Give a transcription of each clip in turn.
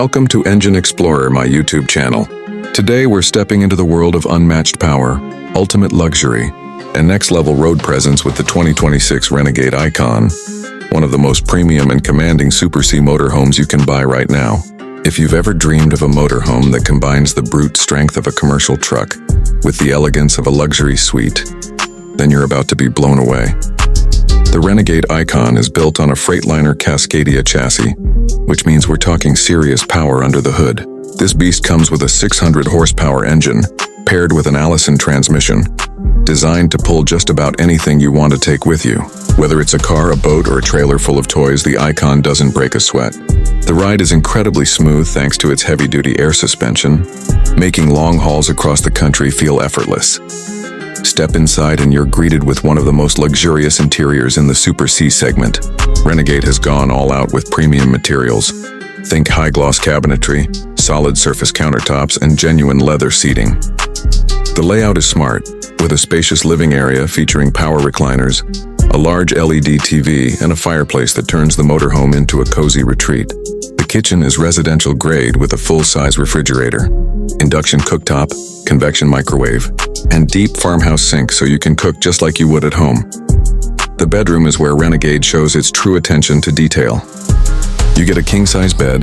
Welcome to Engine Explorer, my YouTube channel. Today we're stepping into the world of unmatched power, ultimate luxury, and next-level road presence with the 2026 Renegade Ikon, one of the most premium and commanding Super C motorhomes you can buy right now. If you've ever dreamed of a motorhome that combines the brute strength of a commercial truck with the elegance of a luxury suite, then you're about to be blown away. The Renegade Ikon is built on a Freightliner Cascadia chassis, which means we're talking serious power under the hood. This beast comes with a 600 horsepower engine, paired with an Allison transmission, designed to pull just about anything you want to take with you. Whether it's a car, a boat, or a trailer full of toys, the Ikon doesn't break a sweat. The ride is incredibly smooth thanks to its heavy-duty air suspension, making long hauls across the country feel effortless. Step inside and you're greeted with one of the most luxurious interiors in the Super C segment. Renegade has gone all out with premium materials. Think high-gloss cabinetry, solid surface countertops, and genuine leather seating. The layout is smart, with a spacious living area featuring power recliners, a large LED TV, and a fireplace that turns the motorhome into a cozy retreat. The kitchen is residential grade with a full-size refrigerator, induction cooktop, convection microwave, and deep farmhouse sink so you can cook just like you would at home. The bedroom is where Renegade shows its true attention to detail. You get a king-size bed,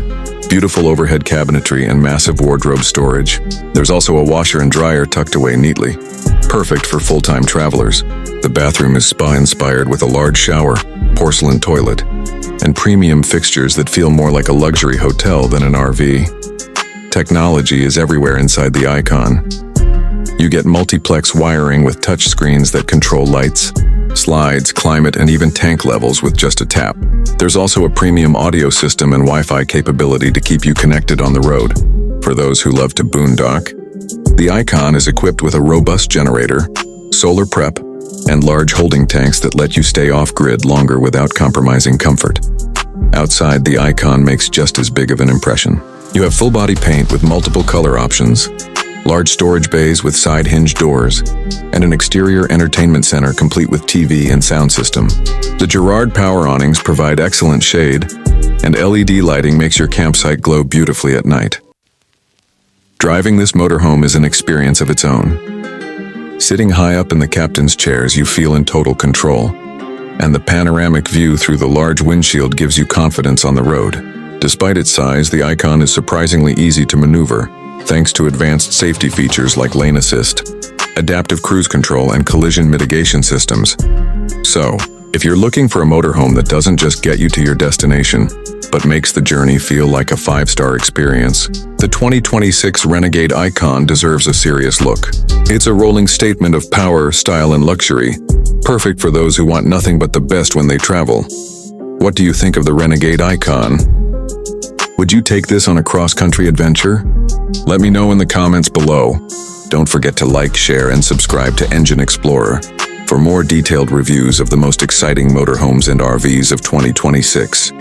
beautiful overhead cabinetry, and massive wardrobe storage. There's also a washer and dryer tucked away neatly, perfect for full-time travelers. The bathroom is spa-inspired with a large shower, porcelain toilet, and premium fixtures that feel more like a luxury hotel than an RV. Technology is everywhere inside the Ikon. You get multiplex wiring with touchscreens that control lights, slides, climate, and even tank levels with just a tap. There's also a premium audio system and Wi-Fi capability to keep you connected on the road. For those who love to boondock, the Ikon is equipped with a robust generator, solar prep, and large holding tanks that let you stay off-grid longer without compromising comfort. Outside, the Ikon makes just as big of an impression. You have full-body paint with multiple color options, large storage bays with side hinge doors, and an exterior entertainment center complete with TV and sound system. The Girard power awnings provide excellent shade, and LED lighting makes your campsite glow beautifully at night. Driving this motorhome is an experience of its own. Sitting high up in the captain's chairs, you feel in total control, and the panoramic view through the large windshield gives you confidence on the road. Despite its size, the Ikon is surprisingly easy to maneuver, thanks to advanced safety features like lane assist, adaptive cruise control, and collision mitigation systems. So, if you're looking for a motorhome that doesn't just get you to your destination, but makes the journey feel like a 5-star experience, the 2026 Renegade Ikon deserves a serious look. It's a rolling statement of power, style, and luxury, perfect for those who want nothing but the best when they travel. What do you think of the Renegade Ikon? Would you take this on a cross-country adventure? Let me know in the comments below. Don't forget to like, share, and subscribe to Engine Explorer for more detailed reviews of the most exciting motorhomes and RVs of 2026.